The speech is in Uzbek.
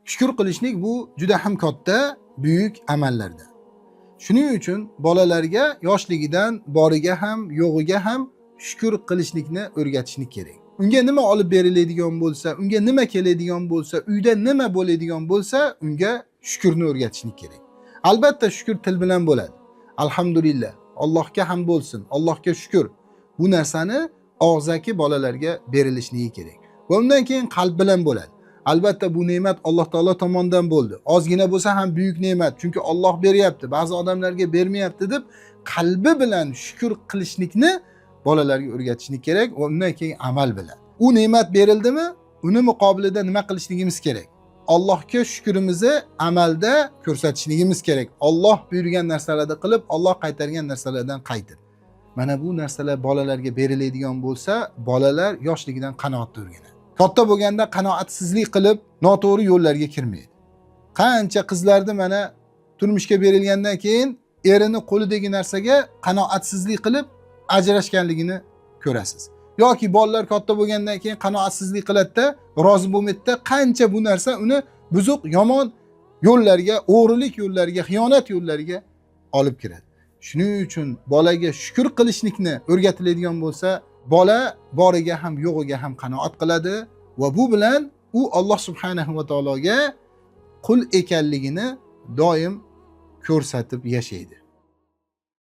Shukr qilishlik bu juda ham katta, buyuk amallardan. Shuning uchun bolalarga yoshligidan boriga ham, yo'g'iga ham shukr qilishlikni o'rgatishlik kerak. Unga nima olib beriladigan bo'lsa, unga nima keladigan bo'lsa, uyda nima bo'ladigan bo'lsa, unga shukrni o'rgatishlik kerak. Albatta shukr til bilan bo'ladi. Alhamdulillah, Allohga hamd bo'lsin, Allohga shukr. Bu narsani og'zaki bolalarga berilishligi kerak. Va undan keyin qalb bilan bo'ladi. Albatta bu ne'mat Alloh taolo tomonidan bo'ldi. Ozgina bo'lsa ham buyuk ne'mat, chunki Alloh beryapti, ba'zi odamlarga bermayapti deb qalbi bilan shukr qilishlikni bolalarga o'rgatishlik kerak va undan keyin amal bilan. U ne'mat berildimi, uni muqobilida nima qilishligimiz kerak? Allohga shukrimizni amalda ko'rsatishligimiz kerak. Alloh buyurgan narsalarni qilib, Alloh qaytargan narsalardan qaytib. Mana bu narsalar bolalarga beriladigan bo'lsa, bolalar yoshligidan qanoatni o'rganadi. Katta bo'lganda qanoatsizlik qilib, noto'g'ri yo'llarga kirmaydi. Qancha qizlarni mana turmushga berilgandan keyin erini qo'lidagi narsaga qanoatsizlik qilib ajrashganligini ko'rasiz. Yoki bolalar katta bo'lgandan keyin qanoatsizlik qiladi-da, rozi bo'lmaydi-da, qancha bu narsa uni buzuq, yomon yo'llarga, o'g'rilik yo'llariga, xiyonat yo'llariga olib kiradi. Shuning uchun bolaga shukr qilishlikni o'rgatiladigan bo'lsa, bola boriga ham, yo'g'iga ham qanoat qiladi va bu bilan u Alloh subhanahu va taologa qul ekanligini doim ko'rsatib yashaydi.